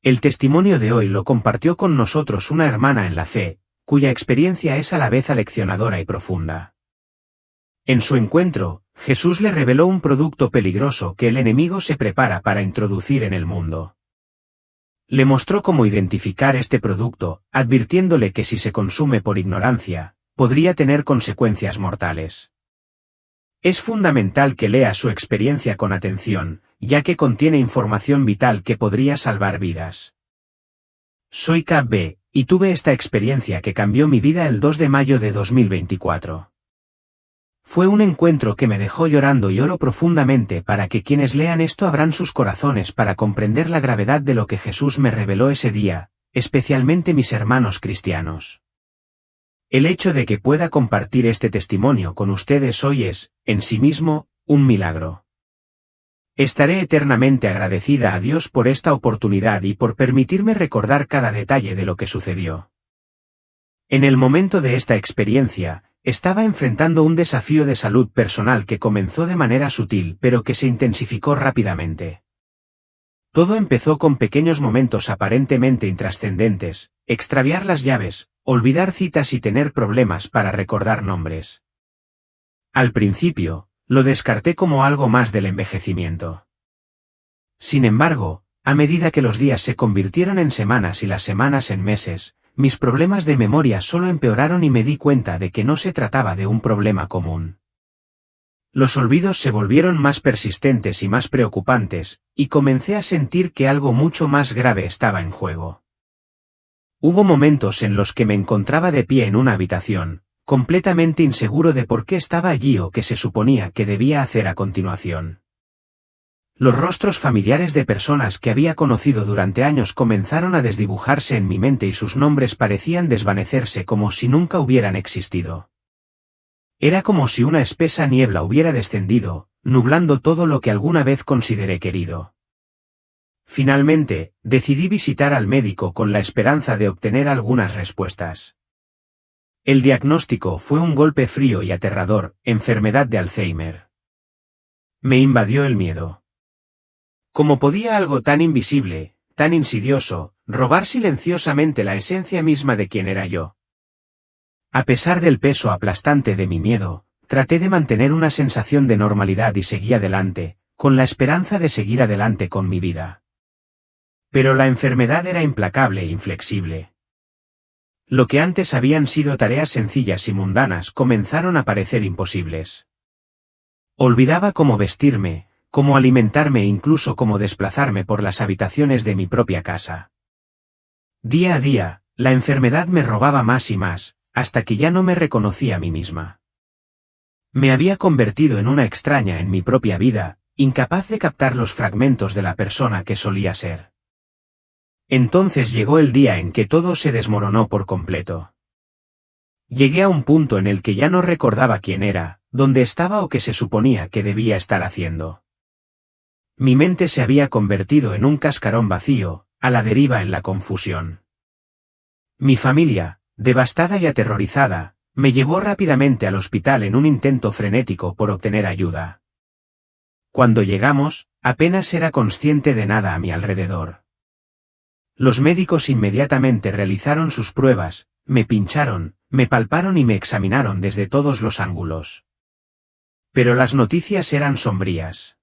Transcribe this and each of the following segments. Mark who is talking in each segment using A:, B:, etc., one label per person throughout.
A: El testimonio de hoy lo compartió con nosotros una hermana en la fe, cuya experiencia es a la vez aleccionadora y profunda. En su encuentro, Jesús le reveló un producto peligroso que el enemigo se prepara para introducir en el mundo. Le mostró cómo identificar este producto, advirtiéndole que si se consume por ignorancia, podría tener consecuencias mortales. Es fundamental que lea su experiencia con atención, ya que contiene información vital que podría salvar vidas. Soy KB, y tuve esta experiencia que cambió mi vida el 2 de mayo de 2024. Fue un encuentro que me dejó llorando y oro profundamente para que quienes lean esto abran sus corazones para comprender la gravedad de lo que Jesús me reveló ese día, especialmente mis hermanos cristianos. El hecho de que pueda compartir este testimonio con ustedes hoy es, en sí mismo, un milagro. Estaré eternamente agradecida a Dios por esta oportunidad y por permitirme recordar cada detalle de lo que sucedió. En el momento de esta experiencia, estaba enfrentando un desafío de salud personal que comenzó de manera sutil pero que se intensificó rápidamente. Todo empezó con pequeños momentos aparentemente intrascendentes, extraviar las llaves, olvidar citas y tener problemas para recordar nombres. Al principio, lo descarté como algo más del envejecimiento. Sin embargo, a medida que los días se convirtieron en semanas y las semanas en meses, mis problemas de memoria solo empeoraron y me di cuenta de que no se trataba de un problema común. Los olvidos se volvieron más persistentes y más preocupantes, y comencé a sentir que algo mucho más grave estaba en juego. Hubo momentos en los que me encontraba de pie en una habitación, completamente inseguro de por qué estaba allí o qué se suponía que debía hacer a continuación. Los rostros familiares de personas que había conocido durante años comenzaron a desdibujarse en mi mente y sus nombres parecían desvanecerse como si nunca hubieran existido. Era como si una espesa niebla hubiera descendido, nublando todo lo que alguna vez consideré querido. Finalmente, decidí visitar al médico con la esperanza de obtener algunas respuestas. El diagnóstico fue un golpe frío y aterrador, enfermedad de Alzheimer. Me invadió el miedo. ¿Cómo podía algo tan invisible, tan insidioso, robar silenciosamente la esencia misma de quien era yo? A pesar del peso aplastante de mi miedo, traté de mantener una sensación de normalidad y seguí adelante, con la esperanza de seguir adelante con mi vida. Pero la enfermedad era implacable e inflexible. Lo que antes habían sido tareas sencillas y mundanas comenzaron a parecer imposibles. Olvidaba cómo vestirme, cómo alimentarme e incluso cómo desplazarme por las habitaciones de mi propia casa. Día a día, la enfermedad me robaba más y más, hasta que ya no me reconocía a mí misma. Me había convertido en una extraña en mi propia vida, incapaz de captar los fragmentos de la persona que solía ser. Entonces llegó el día en que todo se desmoronó por completo. Llegué a un punto en el que ya no recordaba quién era, dónde estaba o qué se suponía que debía estar haciendo. Mi mente se había convertido en un cascarón vacío, a la deriva en la confusión. Mi familia, devastada y aterrorizada, me llevó rápidamente al hospital en un intento frenético por obtener ayuda. Cuando llegamos, apenas era consciente de nada a mi alrededor. Los médicos inmediatamente realizaron sus pruebas, me pincharon, me palparon y me examinaron desde todos los ángulos. Pero las noticias eran sombrías.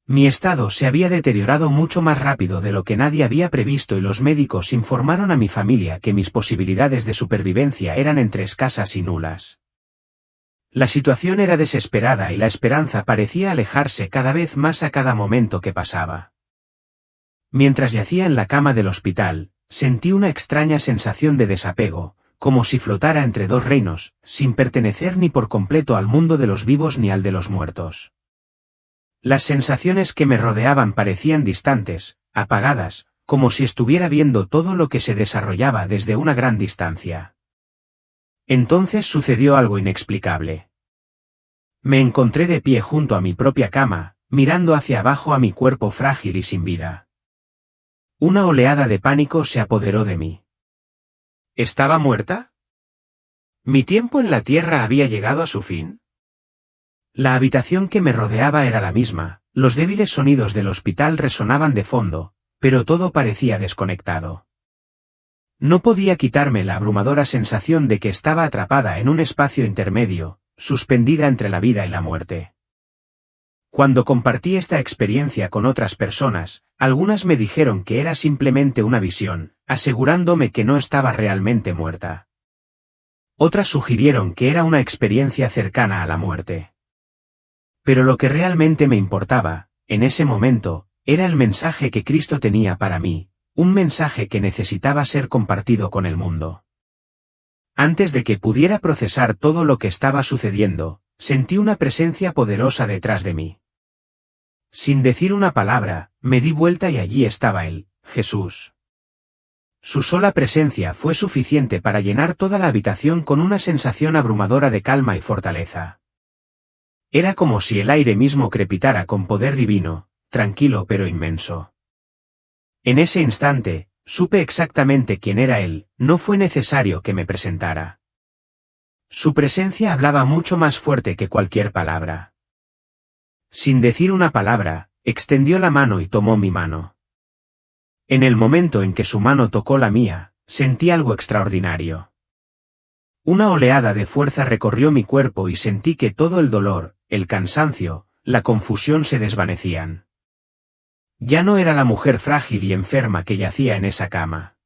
A: Mi estado se había deteriorado mucho más rápido de lo que nadie había previsto y los médicos informaron a mi familia que mis posibilidades de supervivencia eran entre escasas y nulas. La situación era desesperada y la esperanza parecía alejarse cada vez más a cada momento que pasaba. Mientras yacía en la cama del hospital, sentí una extraña sensación de desapego, como si flotara entre dos reinos, sin pertenecer ni por completo al mundo de los vivos ni al de los muertos. Las sensaciones que me rodeaban parecían distantes, apagadas, como si estuviera viendo todo lo que se desarrollaba desde una gran distancia. Entonces sucedió algo inexplicable. Me encontré de pie junto a mi propia cama, mirando hacia abajo a mi cuerpo frágil y sin vida. Una oleada de pánico se apoderó de mí. ¿Estaba muerta? ¿Mi tiempo en la tierra había llegado a su fin? La habitación que me rodeaba era la misma, los débiles sonidos del hospital resonaban de fondo, pero todo parecía desconectado. No podía quitarme la abrumadora sensación de que estaba atrapada en un espacio intermedio, suspendida entre la vida y la muerte. Cuando compartí esta experiencia con otras personas, algunas me dijeron que era simplemente una visión, asegurándome que no estaba realmente muerta. Otras sugirieron que era una experiencia cercana a la muerte. Pero lo que realmente me importaba, en ese momento, era el mensaje que Cristo tenía para mí, un mensaje que necesitaba ser compartido con el mundo. Antes de que pudiera procesar todo lo que estaba sucediendo, sentí una presencia poderosa detrás de mí. Sin decir una palabra, me di vuelta y allí estaba él, Jesús. Su sola presencia fue suficiente para llenar toda la habitación con una sensación abrumadora de calma y fortaleza. Era como si el aire mismo crepitara con poder divino, tranquilo pero inmenso. En ese instante, supe exactamente quién era él, no fue necesario que me presentara. Su presencia hablaba mucho más fuerte que cualquier palabra. Sin decir una palabra, extendió la mano y tomó mi mano. En el momento en que su mano tocó la mía, sentí algo extraordinario. Una oleada de fuerza recorrió mi cuerpo y sentí que todo el dolor, el cansancio, la confusión se desvanecían. Ya no era la mujer frágil y enferma que yacía en esa cama.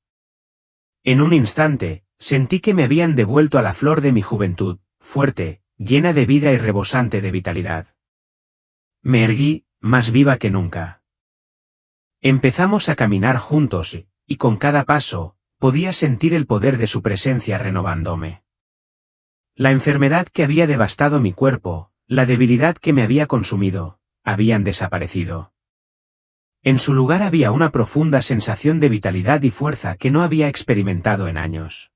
A: En un instante, sentí que me habían devuelto a la flor de mi juventud, fuerte, llena de vida y rebosante de vitalidad. Me erguí, más viva que nunca. Empezamos a caminar juntos, y con cada paso, podía sentir el poder de su presencia renovándome. La enfermedad que había devastado mi cuerpo, la debilidad que me había consumido, habían desaparecido. En su lugar había una profunda sensación de vitalidad y fuerza que no había experimentado en años.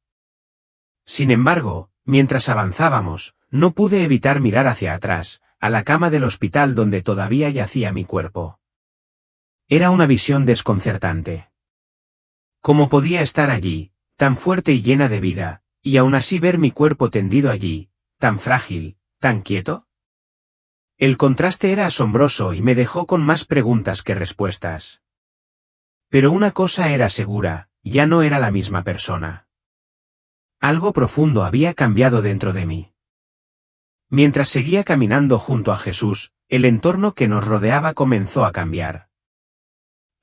A: Sin embargo, mientras avanzábamos, no pude evitar mirar hacia atrás, a la cama del hospital donde todavía yacía mi cuerpo. Era una visión desconcertante. ¿Cómo podía estar allí, tan fuerte y llena de vida, y aún así ver mi cuerpo tendido allí, tan frágil, tan quieto? El contraste era asombroso y me dejó con más preguntas que respuestas. Pero una cosa era segura, ya no era la misma persona. Algo profundo había cambiado dentro de mí. Mientras seguía caminando junto a Jesús, el entorno que nos rodeaba comenzó a cambiar.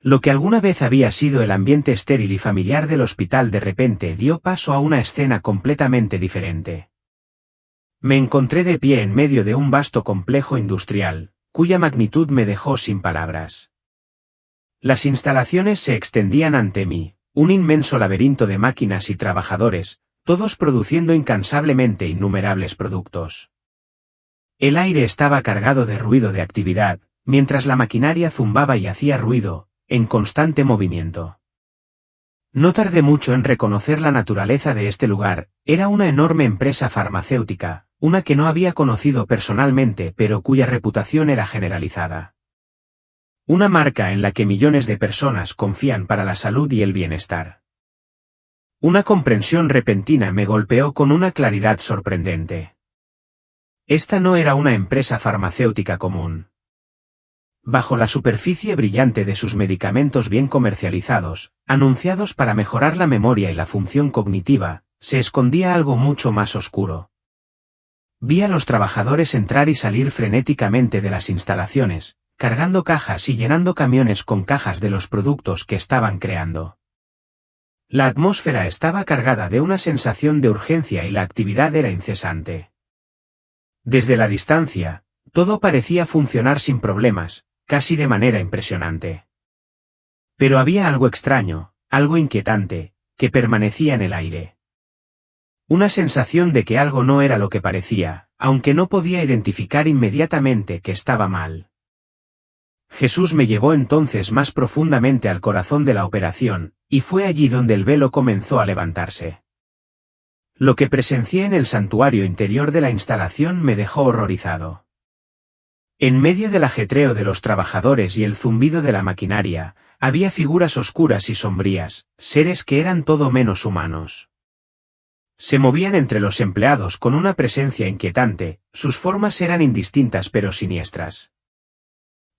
A: Lo que alguna vez había sido el ambiente estéril y familiar del hospital de repente dio paso a una escena completamente diferente. Me encontré de pie en medio de un vasto complejo industrial, cuya magnitud me dejó sin palabras. Las instalaciones se extendían ante mí, un inmenso laberinto de máquinas y trabajadores, todos produciendo incansablemente innumerables productos. El aire estaba cargado de ruido de actividad, mientras la maquinaria zumbaba y hacía ruido, en constante movimiento. No tardé mucho en reconocer la naturaleza de este lugar, era una enorme empresa farmacéutica, una que no había conocido personalmente pero cuya reputación era generalizada. Una marca en la que millones de personas confían para la salud y el bienestar. Una comprensión repentina me golpeó con una claridad sorprendente. Esta no era una empresa farmacéutica común. Bajo la superficie brillante de sus medicamentos bien comercializados, anunciados para mejorar la memoria y la función cognitiva, se escondía algo mucho más oscuro. Vi a los trabajadores entrar y salir frenéticamente de las instalaciones, cargando cajas y llenando camiones con cajas de los productos que estaban creando. La atmósfera estaba cargada de una sensación de urgencia y la actividad era incesante. Desde la distancia, todo parecía funcionar sin problemas, casi de manera impresionante. Pero había algo extraño, algo inquietante, que permanecía en el aire. Una sensación de que algo no era lo que parecía, aunque no podía identificar inmediatamente que estaba mal. Jesús me llevó entonces más profundamente al corazón de la operación, y fue allí donde el velo comenzó a levantarse. Lo que presencié en el santuario interior de la instalación me dejó horrorizado. En medio del ajetreo de los trabajadores y el zumbido de la maquinaria, había figuras oscuras y sombrías, seres que eran todo menos humanos. Se movían entre los empleados con una presencia inquietante, sus formas eran indistintas pero siniestras.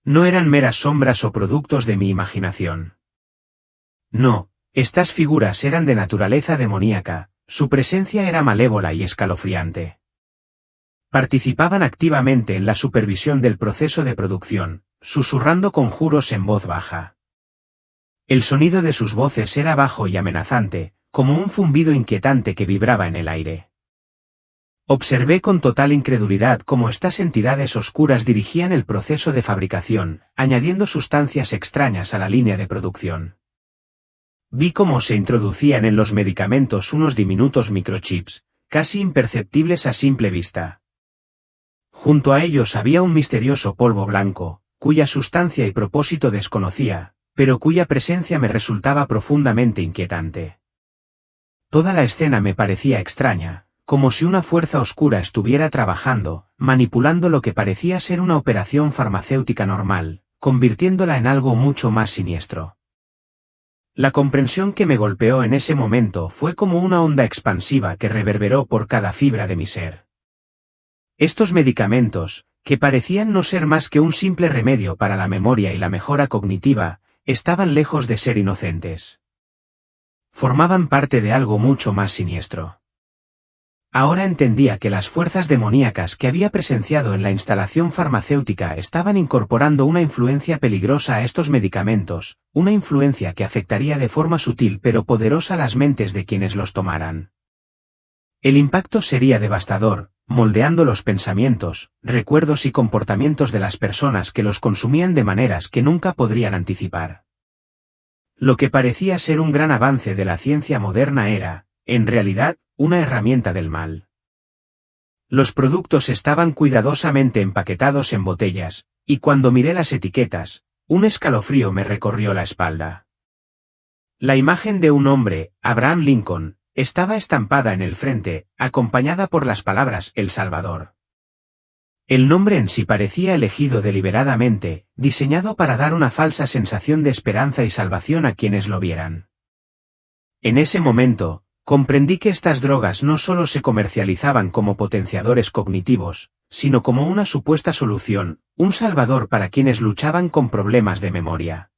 A: No eran meras sombras o productos de mi imaginación. No, estas figuras eran de naturaleza demoníaca, su presencia era malévola y escalofriante. Participaban activamente en la supervisión del proceso de producción, susurrando conjuros en voz baja. El sonido de sus voces era bajo y amenazante, como un zumbido inquietante que vibraba en el aire. Observé con total incredulidad cómo estas entidades oscuras dirigían el proceso de fabricación, añadiendo sustancias extrañas a la línea de producción. Vi cómo se introducían en los medicamentos unos diminutos microchips, casi imperceptibles a simple vista. Junto a ellos había un misterioso polvo blanco, cuya sustancia y propósito desconocía, pero cuya presencia me resultaba profundamente inquietante. Toda la escena me parecía extraña, como si una fuerza oscura estuviera trabajando, manipulando lo que parecía ser una operación farmacéutica normal, convirtiéndola en algo mucho más siniestro. La comprensión que me golpeó en ese momento fue como una onda expansiva que reverberó por cada fibra de mi ser. Estos medicamentos, que parecían no ser más que un simple remedio para la memoria y la mejora cognitiva, estaban lejos de ser inocentes. Formaban parte de algo mucho más siniestro. Ahora entendía que las fuerzas demoníacas que había presenciado en la instalación farmacéutica estaban incorporando una influencia peligrosa a estos medicamentos, una influencia que afectaría de forma sutil pero poderosa las mentes de quienes los tomaran. El impacto sería devastador, moldeando los pensamientos, recuerdos y comportamientos de las personas que los consumían de maneras que nunca podrían anticipar. Lo que parecía ser un gran avance de la ciencia moderna era, en realidad, una herramienta del mal. Los productos estaban cuidadosamente empaquetados en botellas, y cuando miré las etiquetas, un escalofrío me recorrió la espalda. La imagen de un hombre, Abraham Lincoln, estaba estampada en el frente, acompañada por las palabras El Salvador. El nombre en sí parecía elegido deliberadamente, diseñado para dar una falsa sensación de esperanza y salvación a quienes lo vieran. En ese momento, comprendí que estas drogas no solo se comercializaban como potenciadores cognitivos, sino como una supuesta solución, un salvador para quienes luchaban con problemas de memoria.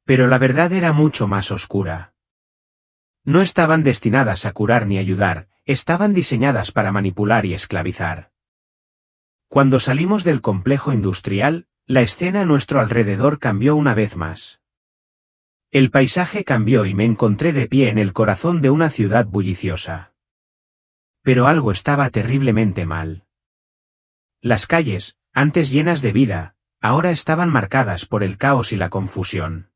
A: Pero la verdad era mucho más oscura. No estaban destinadas a curar ni ayudar, estaban diseñadas para manipular y esclavizar. Cuando salimos del complejo industrial, la escena a nuestro alrededor cambió una vez más. El paisaje cambió y me encontré de pie en el corazón de una ciudad bulliciosa. Pero algo estaba terriblemente mal. Las calles, antes llenas de vida, ahora estaban marcadas por el caos y la confusión.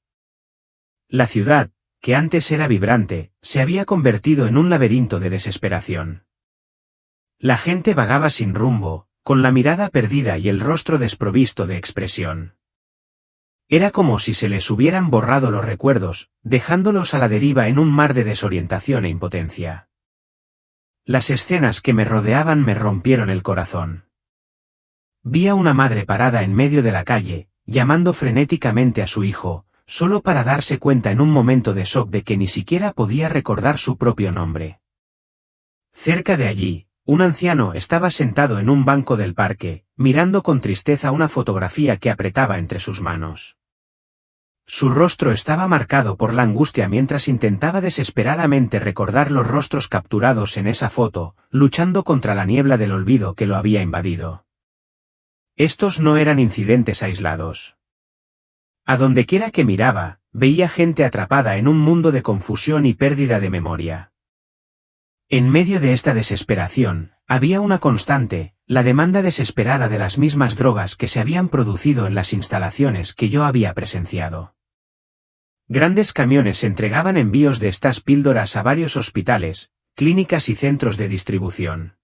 A: La ciudad, que antes era vibrante, se había convertido en un laberinto de desesperación. La gente vagaba sin rumbo, con la mirada perdida y el rostro desprovisto de expresión. Era como si se les hubieran borrado los recuerdos, dejándolos a la deriva en un mar de desorientación e impotencia. Las escenas que me rodeaban me rompieron el corazón. Vi a una madre parada en medio de la calle, llamando frenéticamente a su hijo, solo para darse cuenta en un momento de shock de que ni siquiera podía recordar su propio nombre. Cerca de allí, un anciano estaba sentado en un banco del parque, mirando con tristeza una fotografía que apretaba entre sus manos. Su rostro estaba marcado por la angustia mientras intentaba desesperadamente recordar los rostros capturados en esa foto, luchando contra la niebla del olvido que lo había invadido. Estos no eran incidentes aislados. A donde quiera que miraba, veía gente atrapada en un mundo de confusión y pérdida de memoria. En medio de esta desesperación, había una constante, la demanda desesperada de las mismas drogas que se habían producido en las instalaciones que yo había presenciado. Grandes camiones entregaban envíos de estas píldoras a varios hospitales, clínicas y centros de distribución.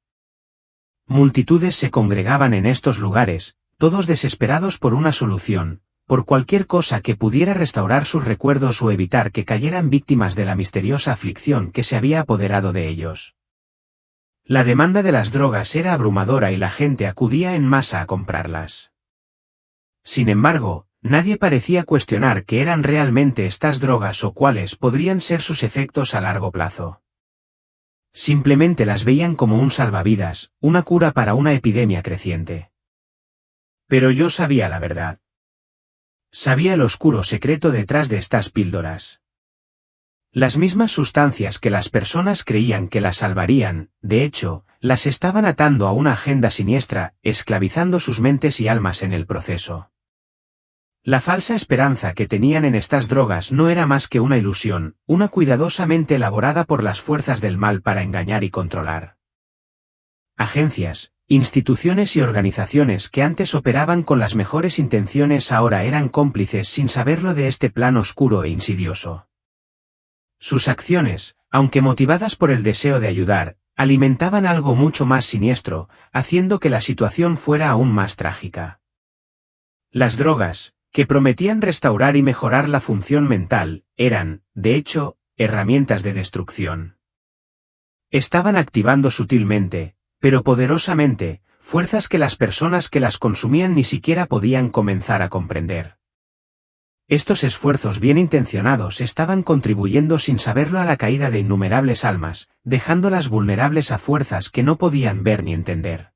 A: Multitudes se congregaban en estos lugares, todos desesperados por una solución, por cualquier cosa que pudiera restaurar sus recuerdos o evitar que cayeran víctimas de la misteriosa aflicción que se había apoderado de ellos. La demanda de las drogas era abrumadora y la gente acudía en masa a comprarlas. Sin embargo, nadie parecía cuestionar qué eran realmente estas drogas o cuáles podrían ser sus efectos a largo plazo. Simplemente las veían como un salvavidas, una cura para una epidemia creciente. Pero yo sabía la verdad. Sabía el oscuro secreto detrás de estas píldoras. Las mismas sustancias que las personas creían que las salvarían, de hecho, las estaban atando a una agenda siniestra, esclavizando sus mentes y almas en el proceso. La falsa esperanza que tenían en estas drogas no era más que una ilusión, una cuidadosamente elaborada por las fuerzas del mal para engañar y controlar. Agencias, instituciones y organizaciones que antes operaban con las mejores intenciones ahora eran cómplices sin saberlo de este plan oscuro e insidioso. Sus acciones, aunque motivadas por el deseo de ayudar, alimentaban algo mucho más siniestro, haciendo que la situación fuera aún más trágica. Las drogas, que prometían restaurar y mejorar la función mental, eran, de hecho, herramientas de destrucción. Estaban activando sutilmente, pero poderosamente, fuerzas que las personas que las consumían ni siquiera podían comenzar a comprender. Estos esfuerzos bien intencionados estaban contribuyendo sin saberlo a la caída de innumerables almas, dejándolas vulnerables a fuerzas que no podían ver ni entender.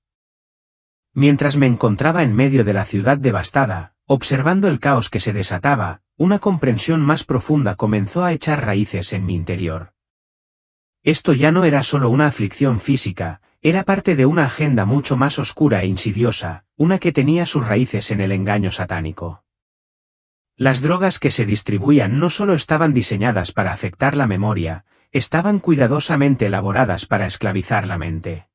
A: Mientras me encontraba en medio de la ciudad devastada, observando el caos que se desataba, una comprensión más profunda comenzó a echar raíces en mi interior. Esto ya no era solo una aflicción física, era parte de una agenda mucho más oscura e insidiosa, una que tenía sus raíces en el engaño satánico. Las drogas que se distribuían no solo estaban diseñadas para afectar la memoria, estaban cuidadosamente elaboradas para esclavizar la mente.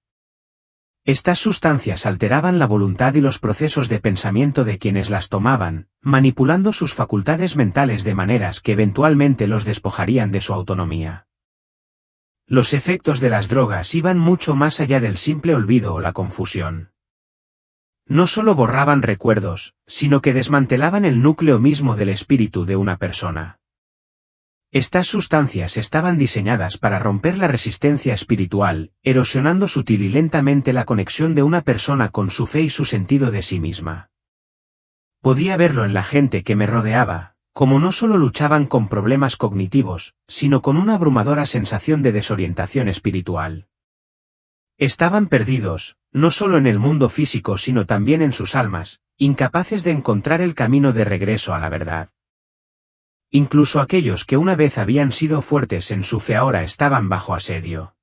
A: Estas sustancias alteraban la voluntad y los procesos de pensamiento de quienes las tomaban, manipulando sus facultades mentales de maneras que eventualmente los despojarían de su autonomía. Los efectos de las drogas iban mucho más allá del simple olvido o la confusión. No solo borraban recuerdos, sino que desmantelaban el núcleo mismo del espíritu de una persona. Estas sustancias estaban diseñadas para romper la resistencia espiritual, erosionando sutil y lentamente la conexión de una persona con su fe y su sentido de sí misma. Podía verlo en la gente que me rodeaba, como no solo luchaban con problemas cognitivos, sino con una abrumadora sensación de desorientación espiritual. Estaban perdidos, no solo en el mundo físico sino también en sus almas, incapaces de encontrar el camino de regreso a la verdad. Incluso aquellos que una vez habían sido fuertes en su fe ahora estaban bajo asedio.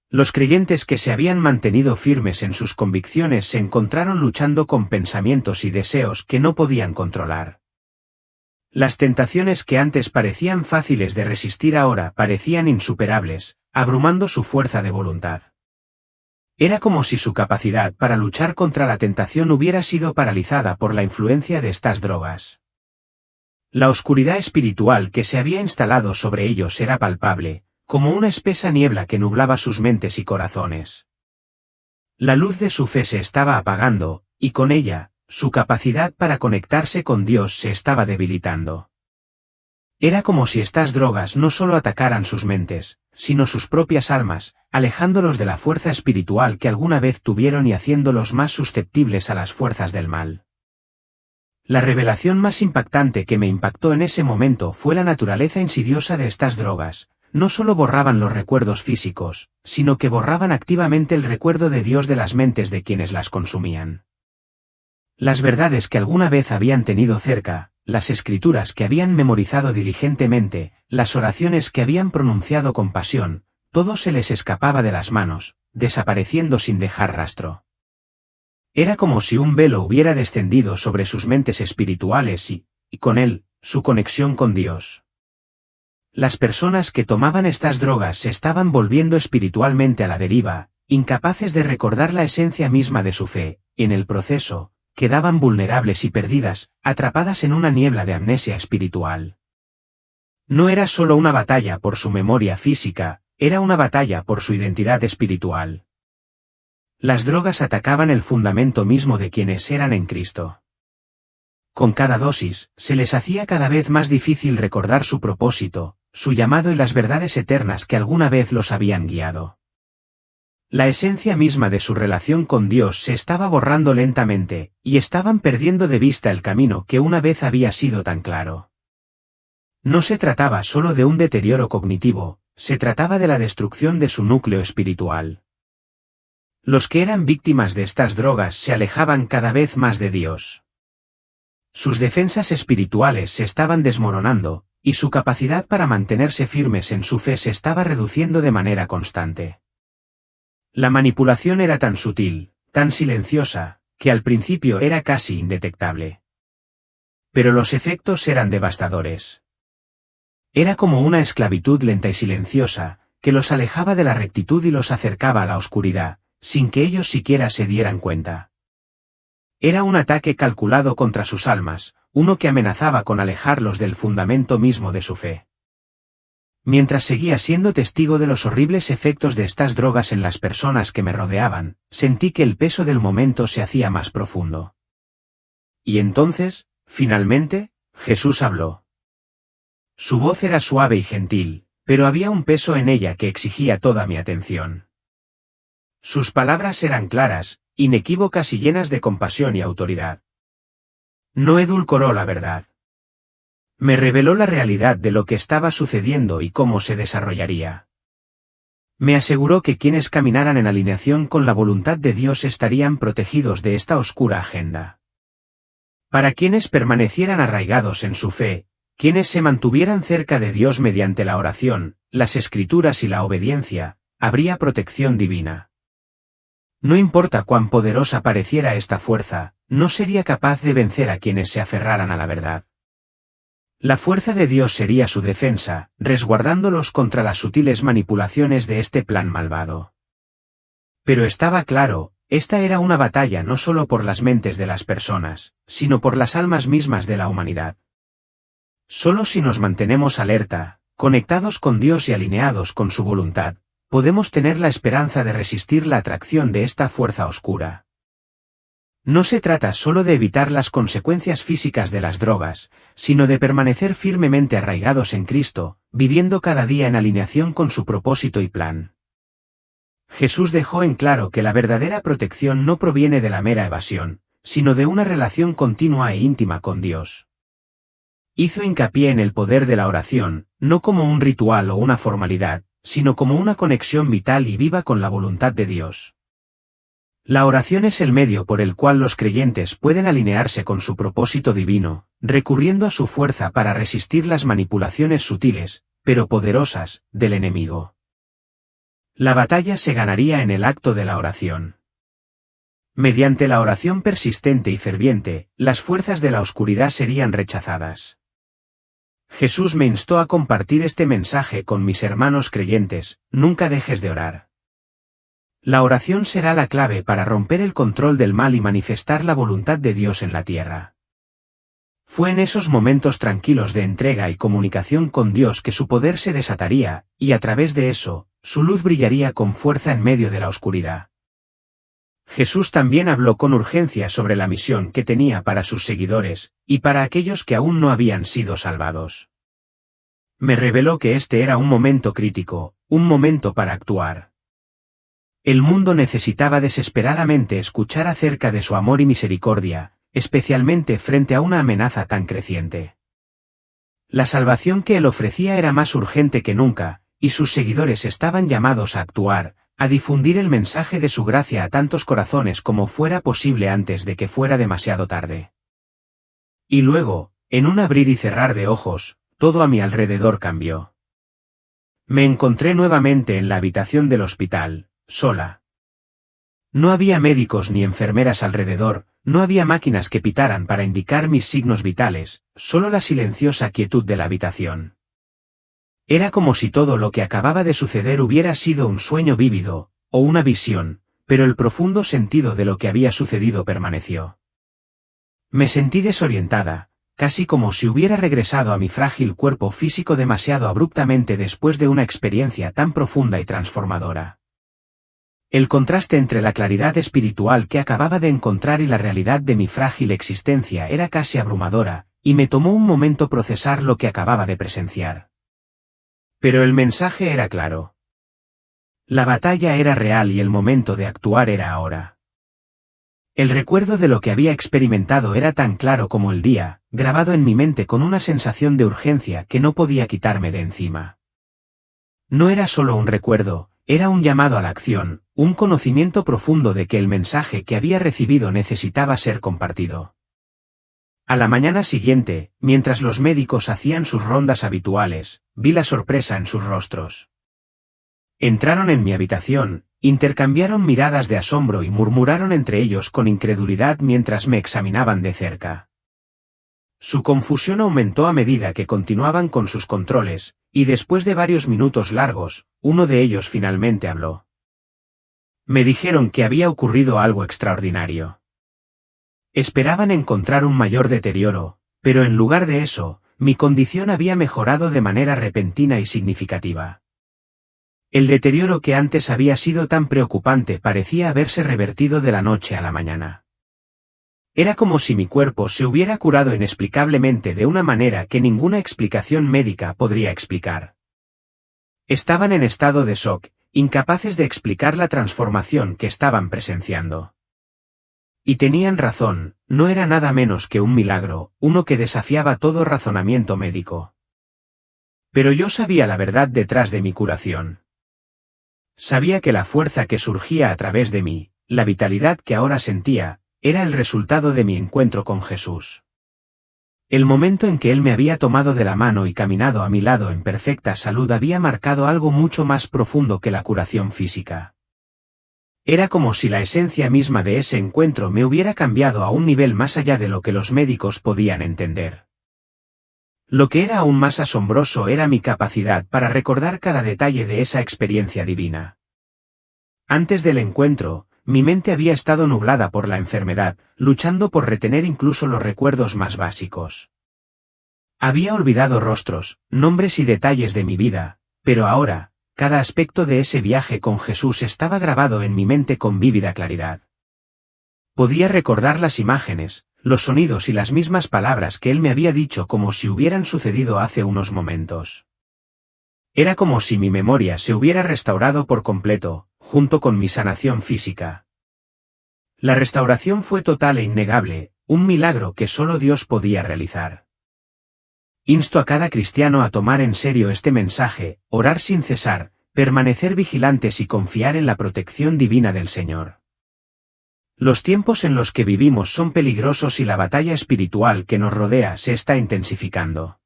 A: Los creyentes que se habían mantenido firmes en sus convicciones se encontraron luchando con pensamientos y deseos que no podían controlar. Las tentaciones que antes parecían fáciles de resistir ahora parecían insuperables, abrumando su fuerza de voluntad. Era como si su capacidad para luchar contra la tentación hubiera sido paralizada por la influencia de estas drogas. La oscuridad espiritual que se había instalado sobre ellos era palpable, como una espesa niebla que nublaba sus mentes y corazones. La luz de su fe se estaba apagando, y con ella, su capacidad para conectarse con Dios se estaba debilitando. Era como si estas drogas no solo atacaran sus mentes, sino sus propias almas, alejándolos de la fuerza espiritual que alguna vez tuvieron y haciéndolos más susceptibles a las fuerzas del mal. La revelación más impactante que me impactó en ese momento fue la naturaleza insidiosa de estas drogas. No solo borraban los recuerdos físicos, sino que borraban activamente el recuerdo de Dios de las mentes de quienes las consumían. Las verdades que alguna vez habían tenido cerca, las escrituras que habían memorizado diligentemente, las oraciones que habían pronunciado con pasión, todo se les escapaba de las manos, desapareciendo sin dejar rastro. Era como si un velo hubiera descendido sobre sus mentes espirituales y con él, su conexión con Dios. Las personas que tomaban estas drogas se estaban volviendo espiritualmente a la deriva, incapaces de recordar la esencia misma de su fe, en el proceso, quedaban vulnerables y perdidas, atrapadas en una niebla de amnesia espiritual. No era solo una batalla por su memoria física, era una batalla por su identidad espiritual. Las drogas atacaban el fundamento mismo de quienes eran en Cristo. Con cada dosis, se les hacía cada vez más difícil recordar su propósito, su llamado y las verdades eternas que alguna vez los habían guiado. La esencia misma de su relación con Dios se estaba borrando lentamente, y estaban perdiendo de vista el camino que una vez había sido tan claro. No se trataba solo de un deterioro cognitivo, se trataba de la destrucción de su núcleo espiritual. Los que eran víctimas de estas drogas se alejaban cada vez más de Dios. Sus defensas espirituales se estaban desmoronando, y su capacidad para mantenerse firmes en su fe se estaba reduciendo de manera constante. La manipulación era tan sutil, tan silenciosa, que al principio era casi indetectable. Pero los efectos eran devastadores. Era como una esclavitud lenta y silenciosa, que los alejaba de la rectitud y los acercaba a la oscuridad, sin que ellos siquiera se dieran cuenta. Era un ataque calculado contra sus almas, uno que amenazaba con alejarlos del fundamento mismo de su fe. Mientras seguía siendo testigo de los horribles efectos de estas drogas en las personas que me rodeaban, sentí que el peso del momento se hacía más profundo. Y entonces, finalmente, Jesús habló. Su voz era suave y gentil, pero había un peso en ella que exigía toda mi atención. Sus palabras eran claras, inequívocas y llenas de compasión y autoridad. No edulcoró la verdad. Me reveló la realidad de lo que estaba sucediendo y cómo se desarrollaría. Me aseguró que quienes caminaran en alineación con la voluntad de Dios estarían protegidos de esta oscura agenda. Para quienes permanecieran arraigados en su fe, quienes se mantuvieran cerca de Dios mediante la oración, las Escrituras y la obediencia, habría protección divina. No importa cuán poderosa pareciera esta fuerza, no sería capaz de vencer a quienes se aferraran a la verdad. La fuerza de Dios sería su defensa, resguardándolos contra las sutiles manipulaciones de este plan malvado. Pero estaba claro, esta era una batalla no solo por las mentes de las personas, sino por las almas mismas de la humanidad. Solo si nos mantenemos alerta, conectados con Dios y alineados con su voluntad, podemos tener la esperanza de resistir la atracción de esta fuerza oscura. No se trata solo de evitar las consecuencias físicas de las drogas, sino de permanecer firmemente arraigados en Cristo, viviendo cada día en alineación con su propósito y plan. Jesús dejó en claro que la verdadera protección no proviene de la mera evasión, sino de una relación continua e íntima con Dios. Hizo hincapié en el poder de la oración, no como un ritual o una formalidad, sino como una conexión vital y viva con la voluntad de Dios. La oración es el medio por el cual los creyentes pueden alinearse con su propósito divino, recurriendo a su fuerza para resistir las manipulaciones sutiles, pero poderosas, del enemigo. La batalla se ganaría en el acto de la oración. Mediante la oración persistente y ferviente, las fuerzas de la oscuridad serían rechazadas. Jesús me instó a compartir este mensaje con mis hermanos creyentes: nunca dejes de orar. La oración será la clave para romper el control del mal y manifestar la voluntad de Dios en la tierra. Fue en esos momentos tranquilos de entrega y comunicación con Dios que su poder se desataría, y a través de eso, su luz brillaría con fuerza en medio de la oscuridad. Jesús también habló con urgencia sobre la misión que tenía para sus seguidores, y para aquellos que aún no habían sido salvados. Me reveló que este era un momento crítico, un momento para actuar. El mundo necesitaba desesperadamente escuchar acerca de su amor y misericordia, especialmente frente a una amenaza tan creciente. La salvación que él ofrecía era más urgente que nunca, y sus seguidores estaban llamados a actuar, a difundir el mensaje de su gracia a tantos corazones como fuera posible antes de que fuera demasiado tarde. Y luego, en un abrir y cerrar de ojos, todo a mi alrededor cambió. Me encontré nuevamente en la habitación del hospital, sola. No había médicos ni enfermeras alrededor, no había máquinas que pitaran para indicar mis signos vitales, solo la silenciosa quietud de la habitación. Era como si todo lo que acababa de suceder hubiera sido un sueño vívido, o una visión, pero el profundo sentido de lo que había sucedido permaneció. Me sentí desorientada, casi como si hubiera regresado a mi frágil cuerpo físico demasiado abruptamente después de una experiencia tan profunda y transformadora. El contraste entre la claridad espiritual que acababa de encontrar y la realidad de mi frágil existencia era casi abrumadora, y me tomó un momento procesar lo que acababa de presenciar. Pero el mensaje era claro. La batalla era real y el momento de actuar era ahora. El recuerdo de lo que había experimentado era tan claro como el día, grabado en mi mente con una sensación de urgencia que no podía quitarme de encima. No era solo un recuerdo, era un llamado a la acción, un conocimiento profundo de que el mensaje que había recibido necesitaba ser compartido. A la mañana siguiente, mientras los médicos hacían sus rondas habituales, vi la sorpresa en sus rostros. Entraron en mi habitación, intercambiaron miradas de asombro y murmuraron entre ellos con incredulidad mientras me examinaban de cerca. Su confusión aumentó a medida que continuaban con sus controles, y después de varios minutos largos, uno de ellos finalmente habló. Me dijeron que había ocurrido algo extraordinario. Esperaban encontrar un mayor deterioro, pero en lugar de eso, mi condición había mejorado de manera repentina y significativa. El deterioro que antes había sido tan preocupante parecía haberse revertido de la noche a la mañana. Era como si mi cuerpo se hubiera curado inexplicablemente de una manera que ninguna explicación médica podría explicar. Estaban en estado de shock, incapaces de explicar la transformación que estaban presenciando. Y tenían razón, no era nada menos que un milagro, uno que desafiaba todo razonamiento médico. Pero yo sabía la verdad detrás de mi curación. Sabía que la fuerza que surgía a través de mí, la vitalidad que ahora sentía, era el resultado de mi encuentro con Jesús. El momento en que Él me había tomado de la mano y caminado a mi lado en perfecta salud había marcado algo mucho más profundo que la curación física. Era como si la esencia misma de ese encuentro me hubiera cambiado a un nivel más allá de lo que los médicos podían entender. Lo que era aún más asombroso era mi capacidad para recordar cada detalle de esa experiencia divina. Antes del encuentro, mi mente había estado nublada por la enfermedad, luchando por retener incluso los recuerdos más básicos. Había olvidado rostros, nombres y detalles de mi vida, pero ahora, cada aspecto de ese viaje con Jesús estaba grabado en mi mente con vívida claridad. Podía recordar las imágenes, los sonidos y las mismas palabras que Él me había dicho como si hubieran sucedido hace unos momentos. Era como si mi memoria se hubiera restaurado por completo, junto con mi sanación física. La restauración fue total e innegable, un milagro que solo Dios podía realizar. Insto a cada cristiano a tomar en serio este mensaje, orar sin cesar, permanecer vigilantes y confiar en la protección divina del Señor. Los tiempos en los que vivimos son peligrosos y la batalla espiritual que nos rodea se está intensificando.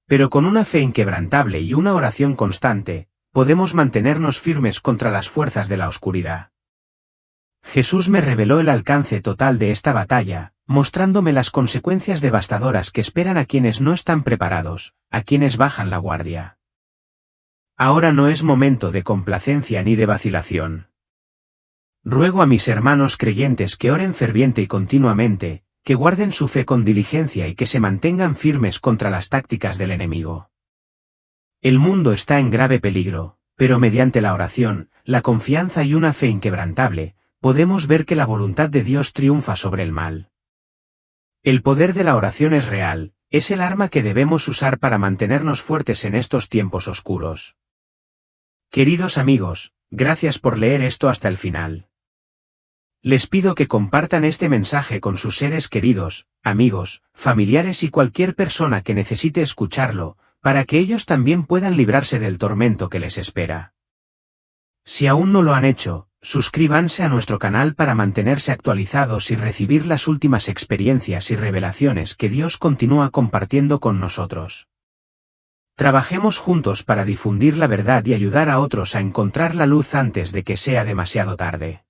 A: Pero con una fe inquebrantable y una oración constante, podemos mantenernos firmes contra las fuerzas de la oscuridad. Jesús me reveló el alcance total de esta batalla, mostrándome las consecuencias devastadoras que esperan a quienes no están preparados, a quienes bajan la guardia. Ahora no es momento de complacencia ni de vacilación. Ruego a mis hermanos creyentes que oren ferviente y continuamente, que guarden su fe con diligencia y que se mantengan firmes contra las tácticas del enemigo. El mundo está en grave peligro, pero mediante la oración, la confianza y una fe inquebrantable, podemos ver que la voluntad de Dios triunfa sobre el mal. El poder de la oración es real, es el arma que debemos usar para mantenernos fuertes en estos tiempos oscuros. Queridos amigos, gracias por leer esto hasta el final. Les pido que compartan este mensaje con sus seres queridos, amigos, familiares y cualquier persona que necesite escucharlo, para que ellos también puedan librarse del tormento que les espera. Si aún no lo han hecho, suscríbanse a nuestro canal para mantenerse actualizados y recibir las últimas experiencias y revelaciones que Dios continúa compartiendo con nosotros. Trabajemos juntos para difundir la verdad y ayudar a otros a encontrar la luz antes de que sea demasiado tarde.